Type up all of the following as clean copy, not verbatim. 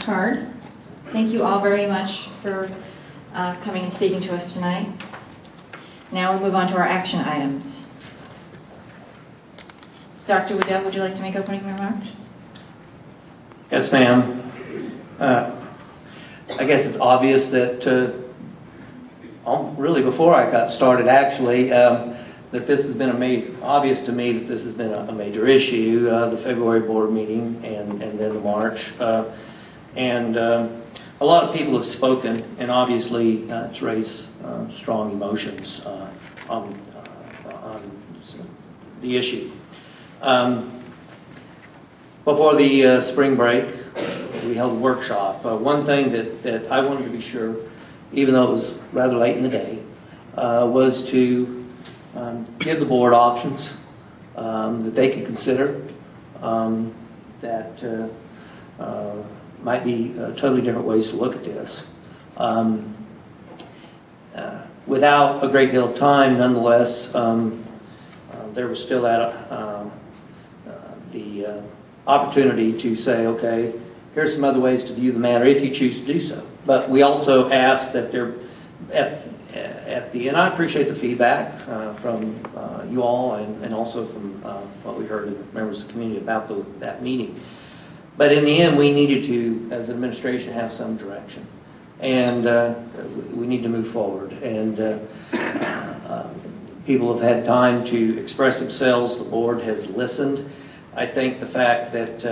card. Thank you all very much for coming and speaking to us tonight. Now we'll move on to our action items. Dr. Waddell, would you like to make opening remarks? Yes, ma'am. I guess it's obvious that, really before I got started actually, that this has been obvious to me that this has been a major issue, the February board meeting and then the March. A lot of people have spoken, and obviously it's raised strong emotions on the issue. Before the spring break, we held a workshop. One thing that I wanted to be sure, even though it was rather late in the day, was to give the board options that they could consider that might be totally different ways to look at this. Without a great deal of time, nonetheless, there was still the opportunity to say, okay, here's some other ways to view the matter if you choose to do so. But we also asked that there, at the end, I appreciate the feedback from you all and also from what we heard of members of the community about that meeting. But in the end, we needed to, as an administration, have some direction. And we need to move forward. And people have had time to express themselves. The board has listened. I think the fact that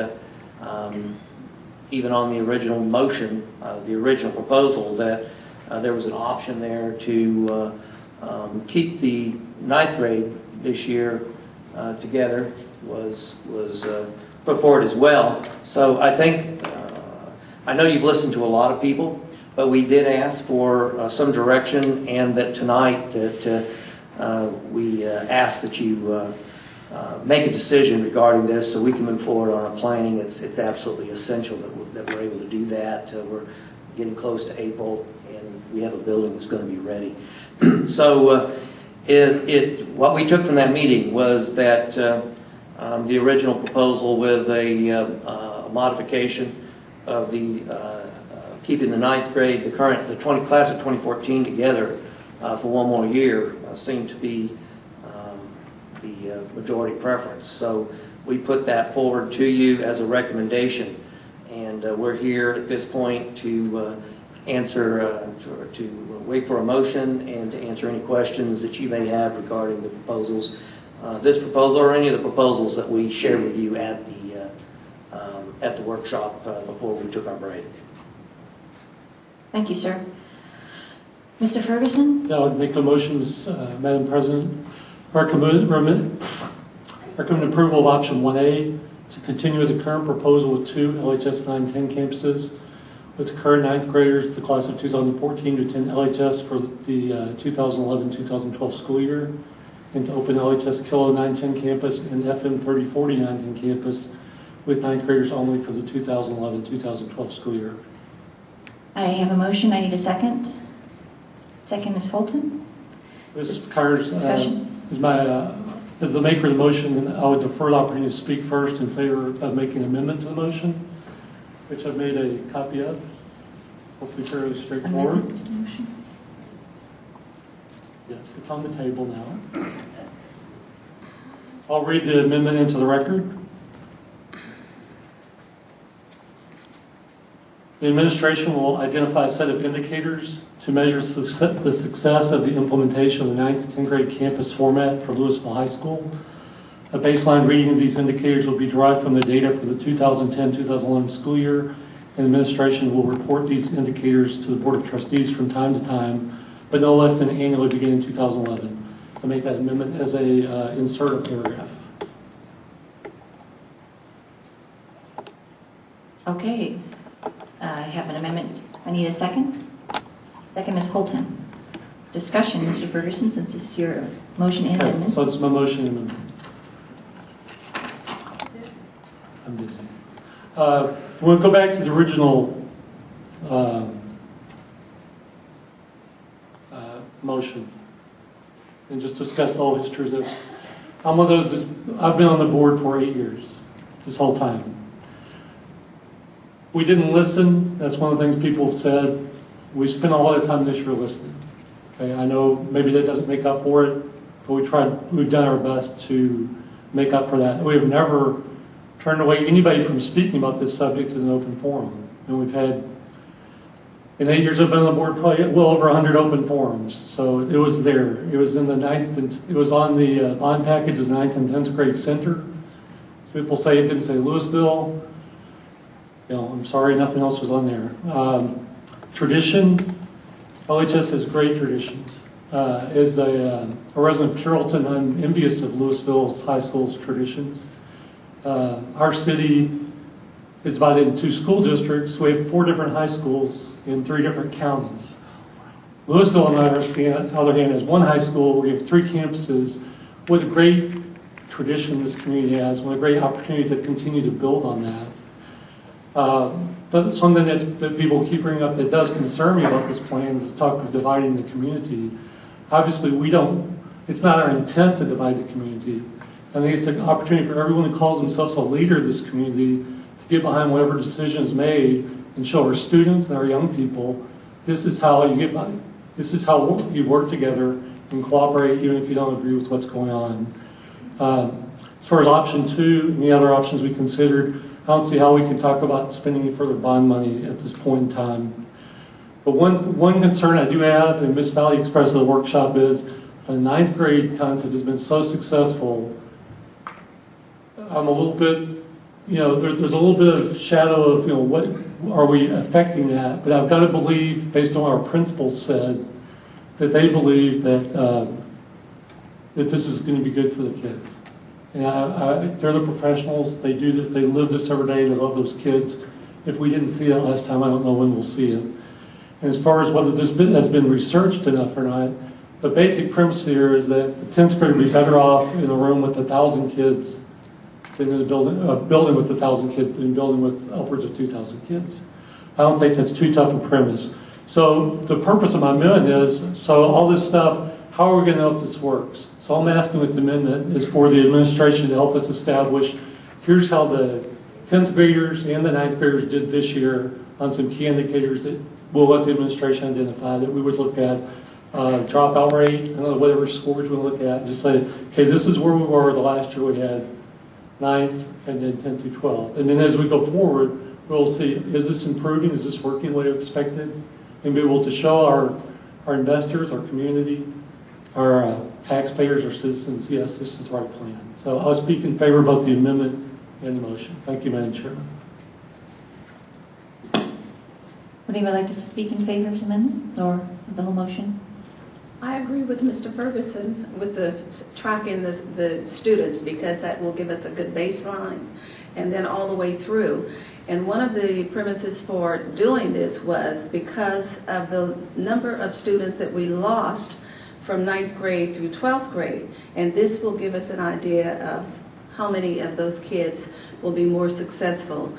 even on the original motion, the original proposal, that there was an option there to keep the ninth grade this year together was put forward as well. So I think, I know you've listened to a lot of people, but we did ask for some direction, and that tonight that we ask that you make a decision regarding this so we can move forward on our planning. It's absolutely essential that we're able to do that. We're getting close to April, and we have a building that's going to be ready. So what we took from that meeting was that the original proposal with a modification of the keeping the ninth grade, the class of 2014 together for one more year seemed to be the majority preference. So we put that forward to you as a recommendation, and we're here at this point to answer, to wait for a motion and to answer any questions that you may have regarding the proposals, this proposal or any of the proposals that we shared with you at the workshop before we took our break. Thank you, sir. Mr. Ferguson? Yeah, I would make a motion, Madam President. Recommend approval of option 1A to continue with the current proposal with 2 LHS 9-10 campuses, with the current 9th graders, the class of 2014, to attend LHS for the 2011-2012 school year, and to open LHS Kilo 9-10 campus and FM 3040 9-10 campus with 9th graders only for the 2011-2012 school year. I have a motion. I need a second. Second, Ms. Fulton. This covers discussion. As the maker of the motion, I would defer the opportunity to speak first in favor of making an amendment to the motion, which I've made a copy of. Hopefully fairly straightforward. Amendment to the motion. Yes, it's on the table now. I'll read the amendment into the record. The administration will identify a set of indicators to measure the success of the implementation of the 9th to 10th grade campus format for Louisville High School. A baseline reading of these indicators will be derived from the data for the 2010-2011 school year, and the administration will report these indicators to the Board of Trustees from time to time, but no less than annually beginning in 2011. I make that amendment as a insert of paragraph. Okay. I have an amendment. I need a second. Second, Ms. Holton. Discussion, Mr. Ferguson, since this is your motion and amendment. So it's my motion and amendment. I'm busy. We'll go back to the original motion and just discuss the whole history of this. I'm one of those, I've been on the board for 8 years, this whole time. We didn't listen. That's one of the things people have said. We spent a lot of time this year listening. Okay, I know maybe that doesn't make up for it, but we've done our best to make up for that. We have never turned away anybody from speaking about this subject in an open forum. And we've had, in 8 years I've been on the board, probably well over 100 open forums. So it was there. It was in the it was on the bond package's 9th and 10th grade center. So people say it didn't say Louisville. I'm sorry, nothing else was on there. Tradition, LHS has great traditions. As a resident of Carrollton, I'm envious of Louisville's high school's traditions. Our city is divided into 2 school districts. We have 4 different high schools in 3 different counties. Louisville, on the other hand, has 1 high school. We have 3 campuses. What a great tradition this community has. What a great opportunity to continue to build on that. But something that people keep bringing up that does concern me about this plan is the talk of dividing the community. Obviously, it's not our intent to divide the community. I think it's an opportunity for everyone who calls themselves a leader of this community to get behind whatever decision is made and show our students and our young people this is how you get by. This is how you work together and cooperate even if you don't agree with what's going on. As far as option 2 and the other options we considered, I don't see how we can talk about spending any further bond money at this point in time. But one concern I do have, and Ms. Valley expressed at the workshop, is the 9th grade concept has been so successful. I'm a little bit, there's a little bit of shadow of, what are we affecting that? But I've got to believe, based on what our principals said, that they believe that that this is going to be good for the kids. And they're the professionals. They do this. They live this every day. They love those kids. If we didn't see that last time, I don't know when we'll see it. And as far as whether this has been researched enough or not, the basic premise here is that the 10th grade would be better off in a room with 1,000 kids than in a building with 1,000 kids than a building with upwards of 2,000 kids. I don't think that's too tough a premise. So the purpose of my amendment is, so all this stuff, how are we going to know if this works? So I'm asking with the amendment is for the administration to help us establish, here's how the 10th graders and the 9th graders did this year on some key indicators that we'll let the administration identify that we would look at. Dropout rate, whatever scores we look at, just say, okay, this is where we were the last year we had 9th and then 10th through 12th. And then as we go forward, we'll see, is this improving? Is this working the way we expected? And be able to show our investors, our community, our taxpayers, our citizens, yes, this is the right plan. So I'll speak in favor of both the amendment and the motion. Thank you, Madam Chairman. Would anyone like to speak in favor of this amendment or the whole motion? I agree with Mr. Ferguson with the tracking the students, because that will give us a good baseline and then all the way through. And one of the premises for doing this was because of the number of students that we lost from 9th grade through 12th grade. And this will give us an idea of how many of those kids will be more successful.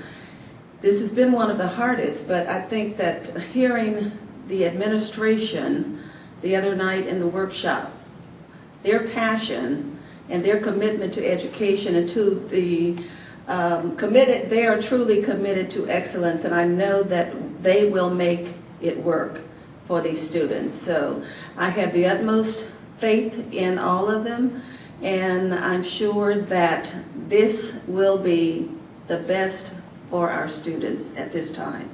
This has been one of the hardest, but I think that hearing the administration the other night in the workshop, their passion and their commitment to education and to the they are truly committed to excellence, and I know that they will make it work for these students. So I have the utmost faith in all of them, and I'm sure that this will be the best for our students at this time.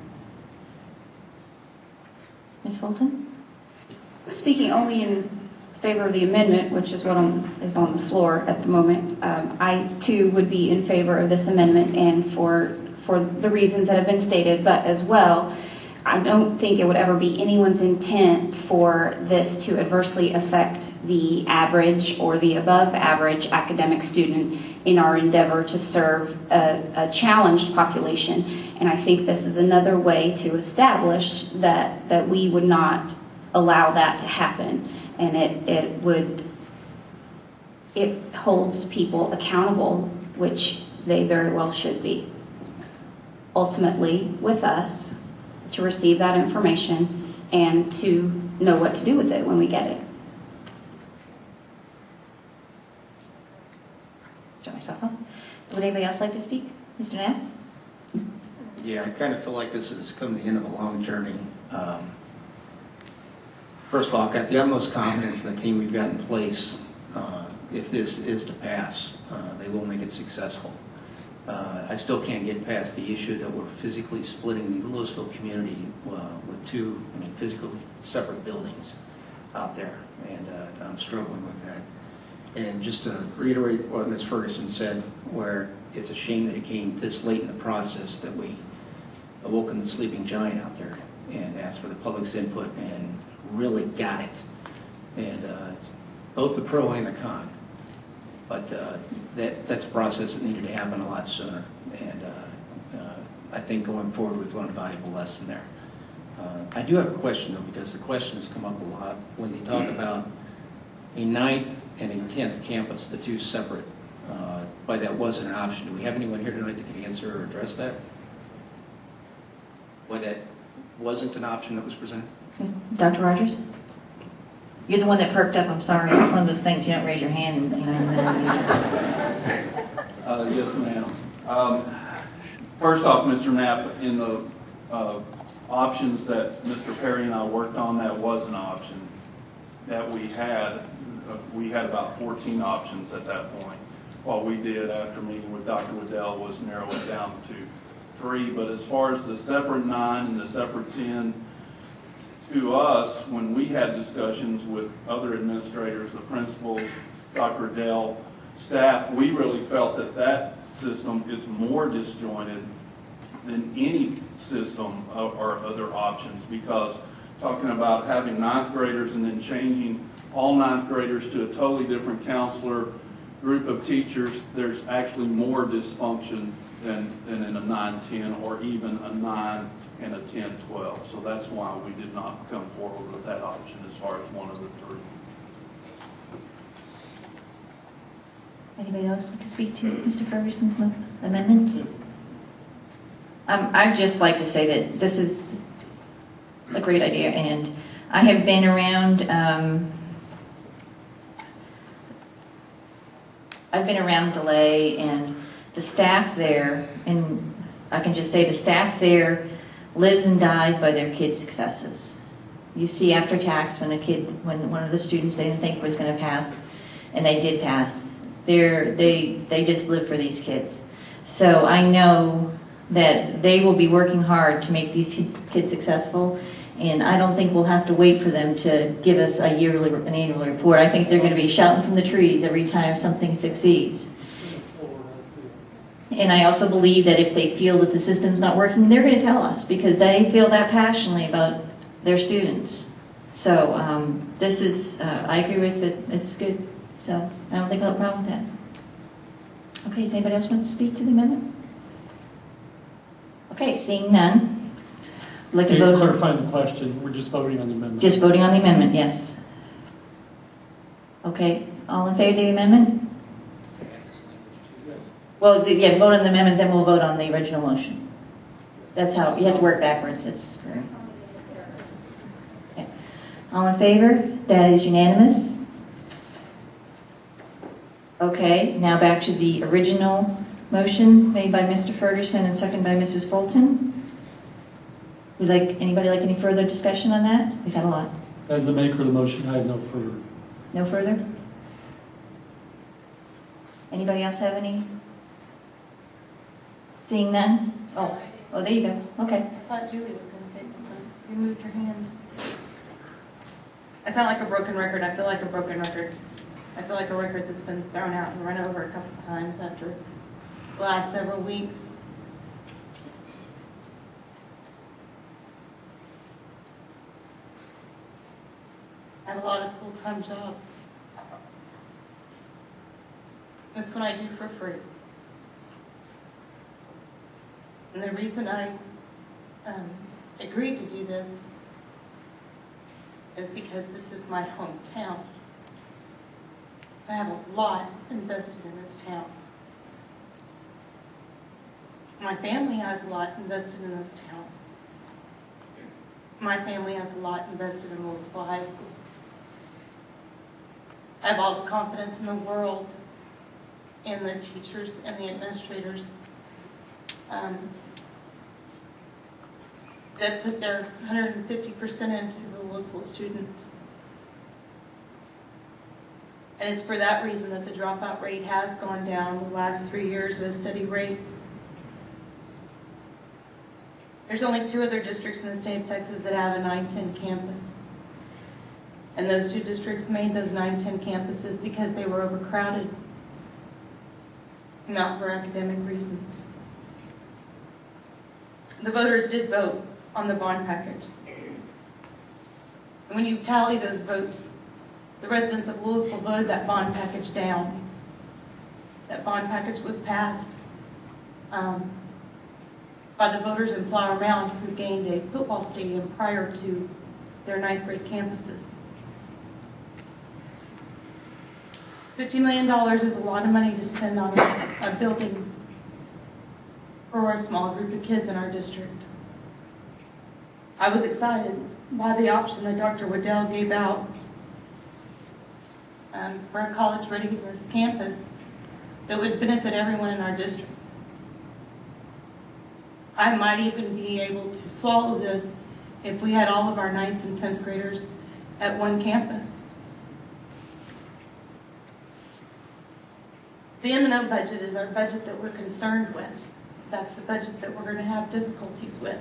Ms. Fulton? Speaking only in favor of the amendment, which is what is on the floor at the moment, I too would be in favor of this amendment, and for the reasons that have been stated, but as well, I don't think it would ever be anyone's intent for this to adversely affect the average or the above average academic student in our endeavor to serve a challenged population. And I think this is another way to establish that we would not allow that to happen. And it holds people accountable, which they very well should be. Ultimately, with us, to receive that information and to know what to do with it when we get it. Shut myself off. Would anybody else like to speak? Mr. Knapp? Yeah, I kind of feel like this has come to the end of a long journey. First of all, I've got the utmost confidence in the team we've got in place. If this is to pass, they will make it successful. I still can't get past the issue that we're physically splitting the Louisville community with two, physically separate buildings out there, and I'm struggling with that. And just to reiterate what Ms. Ferguson said, where it's a shame that it came this late in the process that we awoken the sleeping giant out there and asked for the public's input and really got it. And both the pro and the con. But that's a process that needed to happen a lot sooner. And I think going forward we've learned a valuable lesson there. I do have a question though, because the question has come up a lot when they talk about a 9th and a 10th campus, the two separate. Why that wasn't an option. Do we have anyone here tonight that can answer or address that? Why that wasn't an option that was presented? Dr. Rogers? You're the one that perked up, I'm sorry. It's one of those things, you don't raise your hand and, Yes, ma'am. First off, Mr. Knapp, in the options that Mr. Perry and I worked on, that was an option that we had. We had about 14 options at that point. What we did after meeting with Dr. Waddell was narrow it down to 3. But as far as the separate 9 and the separate 10, to us, when we had discussions with other administrators, the principals, Dr. Waddell, staff, we really felt that that system is more disjointed than any system or other options, because talking about having 9th graders and then changing all 9th graders to a totally different counselor group of teachers, there's actually more dysfunction than in a 9-10 or even a 9 and a 10-12. So that's why we did not come forward with that option as far as one of the 3. Anybody else like to speak to Mr. Ferguson's amendment? I'd just like to say that this is a great idea, and I have been around Delay, and the staff there, and I can just say the staff there lives and dies by their kids' successes. You see after tax when one of the students they didn't think was going to pass, and they did pass, they just live for these kids. So I know that they will be working hard to make these kids successful, and I don't think we'll have to wait for them to give us an annual report. I think they're going to be shouting from the trees every time something succeeds. And I also believe that if they feel that the system's not working, they're going to tell us, because they feel that passionately about their students. So this is, I agree with it, this is good. So I don't think I'll have a problem with that. Okay, does anybody else want to speak to the amendment? Okay, seeing none. I'd like to vote. Clarifying the question, we're just voting on the amendment. Just voting on the amendment, yes. Okay, all in favor of the amendment? Well, yeah, vote on the amendment, then we'll vote on the original motion. That's how, you have to work backwards. Okay. All in favor? That is unanimous. Okay, now back to the original motion made by Mr. Ferguson and seconded by Mrs. Fulton. Would anybody like any further discussion on that? We've had a lot. As the maker of the motion, I have no further. No further? Anybody else have any? Seeing none? Oh, there you go. Okay. I thought Julie was going to say something. You moved your hand. I sound like a broken record. I feel like a broken record. I feel like a record that's been thrown out and run over a couple of times after the last several weeks. I have a lot of full-time jobs. This one I do for free. And the reason I agreed to do this is because this is my hometown. I have a lot invested in this town. My family has a lot invested in this town. My family has a lot invested in Louisville High School. I have all the confidence in the world in the teachers and the administrators. that put their 150% into the Louisville students. And it's for that reason that the dropout rate has gone down the last 3 years at a steady rate. There's only 2 other districts in the state of Texas that have a 9-10 campus. And those 2 districts made those 9-10 campuses because they were overcrowded, not for academic reasons. The voters did vote on the bond package. And when you tally those votes, the residents of Louisville voted that bond package down. That bond package was passed by the voters in Flower Mound who gained a football stadium prior to their 9th grade campuses. $50 million is a lot of money to spend on a building for a small group of kids in our district. I was excited by the option that Dr. Waddell gave out for a college readiness campus that would benefit everyone in our district. I might even be able to swallow this if we had all of our 9th and 10th graders at one campus. The M&O budget is our budget that we're concerned with. That's the budget that we're going to have difficulties with.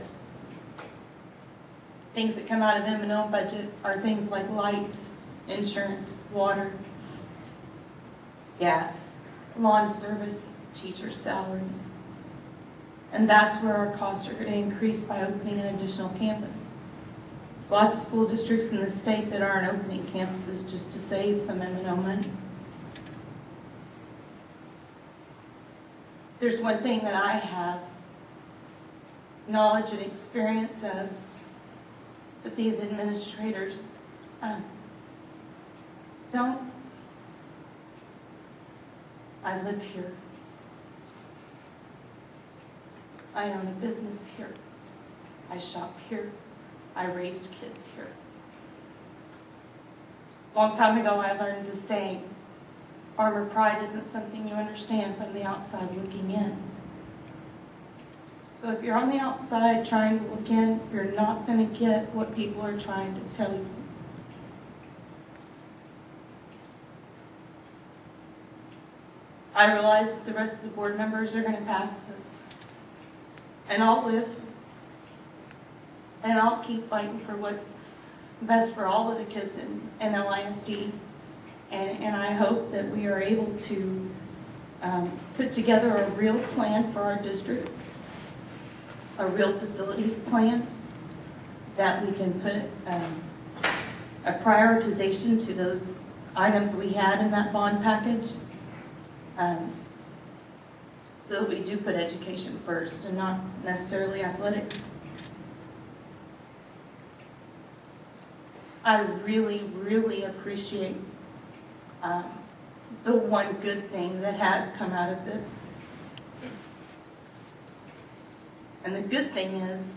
Things that come out of M&O budget are things like lights, insurance, water, gas, lawn service, teacher salaries. And that's where our costs are going to increase by opening an additional campus. Lots of school districts in the state that aren't opening campuses just to save some M&O money. There's one thing that I have knowledge and experience of, but these administrators don't. I live here. I own a business here. I shop here. I raised kids here. A long time ago, I learned this saying, farmer pride isn't something you understand from the outside looking in. So if you're on the outside trying to look in, you're not going to get what people are trying to tell you. I realize that the rest of the board members are going to pass this. And I'll live. And I'll keep fighting for what's best for all of the kids in LISD. And I hope that we are able to put together a real plan for our district, a real facilities plan, that we can put a prioritization to those items we had in that bond package, so that we do put education first and not necessarily athletics. I really, really appreciate the one good thing that has come out of this. And the good thing is,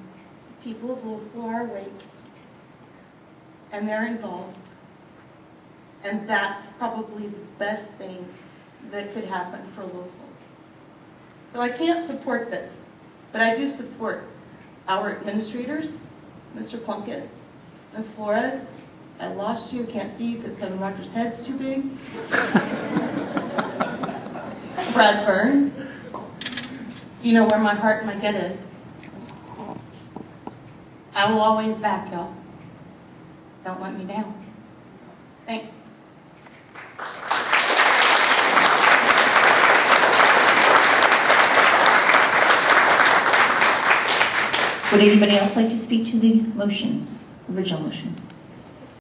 people of Louisville are awake, and they're involved. And that's probably the best thing that could happen for Louisville. So I can't support this, but I do support our administrators, Mr. Plunkett, Ms. Flores. I lost you, can't see you because Kevin Rogers' head's too big. Brad Burns. You know where my heart and my gut is. I will always back y'all. Don't let me down. Thanks. Would anybody else like to speak to the motion, original motion?